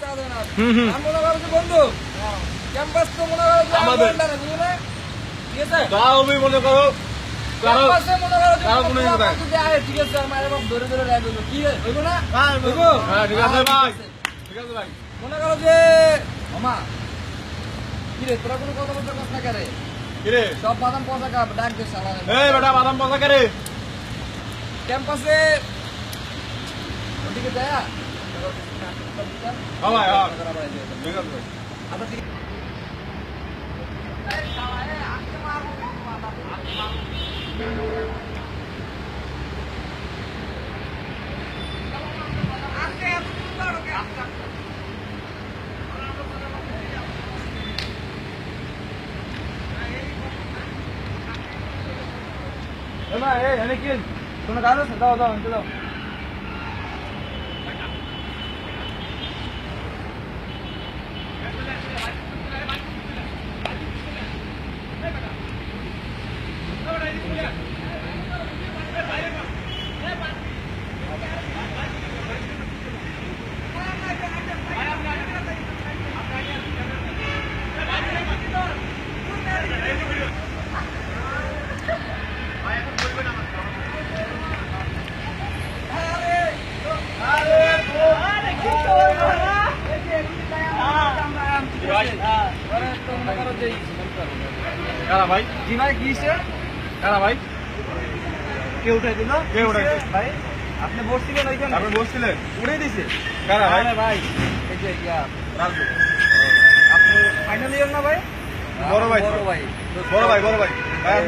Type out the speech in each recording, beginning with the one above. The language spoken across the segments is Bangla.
মনে করো যে বন্ধু ক্যাম্পাস তো মনে করো আমাদের ঠিক আছে তাও মনে করো ক্যাম্পাসে মনে করো যদি আয় ঠিক আছে আমার বাপ ধরে ধরে রাখবো কি হইব না হইব হ্যাঁ ঠিক আছে ভাই ঠিক আছে ভাই মনে করো যে মামা কি রে তোরা কোনো কথা বলতে পারছ না করে কি রে সব বাদাম পচা কা ডাক দে শালা এই বেটা বাদাম পচা করে ক্যাম্পাসে ওদিকে যায় হ্যাঁ ভাই হ্যাঁ ঠিক আছে ভাই আচ্ছা ঠিক এই শালা এ আজকে মারবো মাথা আজকে এত সুন্দর ওকে আজকে না এই এনে কি কোনো কাজ আছে দাও দাও দাও কারা ভাই জি ভাই কি কারা ভাই কে উঠাই দিল কে উঠাই ভাই আপনি বসছিলেন ওইখানে আপনি বসছিলেন উড়ে দিছে কারা ভাই ভাই এই যে ইয়া রাজু আপনি ফাইনাল ইয়ার না ভাই বড় ভাই বড় ভাই বড় ভাই বড় ভাই হ্যাঁ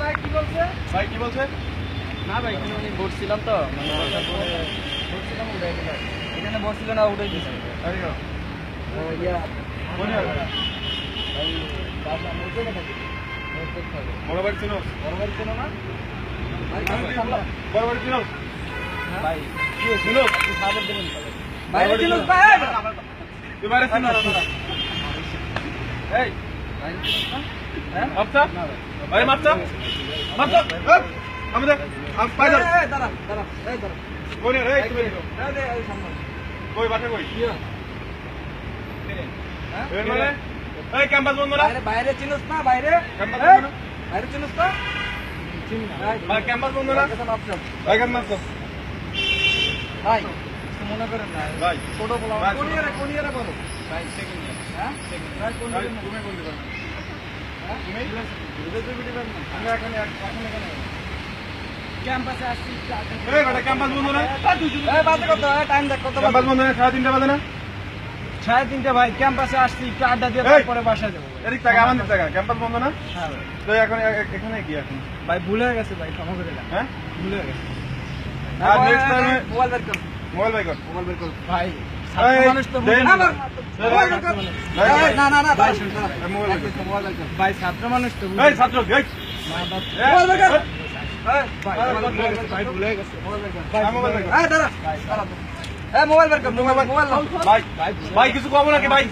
ভাই কি বলছে ভাই কি বলছে না ভাই এখানে উনি বসছিলাম তো মানে বসছিলাম উঠে গেল এখানে বসছিল না উঠে দিয়েছে আরে ইয়া কোন ভাই বাসা মোটে না থাকে বড় বাড়ি ছিল না ভাই বড় বাড়ি ছিল ভাই কি ছিল আপনি খবর দেবেন বাইরে ছিল ভাই তুই বাইরে ছিল এই বাইরে ছিল না হ্যাঁ আচ্ছা ভাই মারছো মারছো আমাদের পাই দাঁড়া দাঁড়া দাঁড়া এই দাঁড়া কোন রে এই তুমি এই সামনে কই বাটা কই কি হ্যাঁ মানে এই ক্যাম্পাস বন্ধ না বাইরে চিনস না বাইরে ক্যাম্পাস বন্ধ না বাইরে চিনস না চিনি না ভাই ক্যাম্পাস বন্ধ না ভাই ক্যাম্পাস তো ভাই মনে করেন না ভাই ছোট বলা কোন ইয়ারে করো ভাই সেকেন্ড ইয়ার হ্যাঁ সেকেন্ড ভাই কোন ইয়ারে তুমি কোন দিবা তুমি ইউনিভার্সিটি বান না আমরা এখানে ক্যাম্পাসে আসছি এই বড় ক্যাম্পাস বন্ধ না এই বাজে কত টাইম দেখ কত ক্যাম্পাস বন্ধ না 3:30 বাজে না 3:30 ভাই ক্যাম্পাসে আসছি একটু আড্ডা দিয়ে তারপরে বাসা যাব এদিক থেকে আমাদের জায়গা ক্যাম্পাস বন্ধ না হ্যাঁ তো এখন এখানে কি এখন ভাই ভুলে গেছে ভাই ক্ষমা করে দাও হ্যাঁ ভুলে গেছে আর নেক্সট টাইম মোবাইল বের কর মোবাইল বের কর ভাই মানুষ তো না না না ভাই মোবাইল বের কর ভাই ছাত্র মানুষ তো এই ছাত্র এই মোবাইল বের কর ভাই ভুলে গেছে মোবাইল বের কর ভাই মোবাইল বের কর এই দাঁড়া এই মোবাইল বের কর মোবাইল ভাই ভাই কিছু কম নাকি ভাই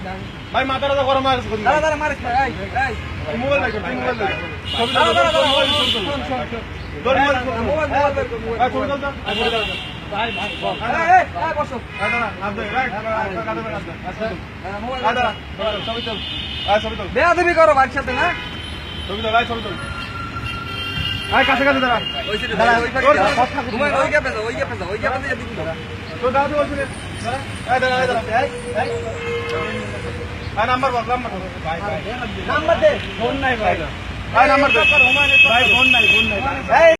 ভাই মাথাটা তো গরম হয়ে গেছে দাঁড়া দাঁড়া মারিস এই এই মোবাইল বের কর মোবাইল বের কর ছবি দাঁড়া মোবাইল বের কর ভাই ছবি দাও ভাই ভাই এই বসো দাঁড়া নাম দে রাইট মোবাইল দাঁড়া ছবি দাও ছবি দাও বেয়াদবি করো ভাইয়ের সাথে না ছবি দাও ভাই ছবি দাও আই কাছে কাছে দাঁড়া ওই সাইডে দাঁড়া ওই পাশে তুমি ওই গ্যাপে এদিকে দাঁড়া তো দাও তো ওইখানে দাঁড়া এই দাঁড়া এই আই নাম্বার বল ভাই নাম্বার দে ফোন নাই ভাই ভাই নাম্বার দে ভাই ফোন নাই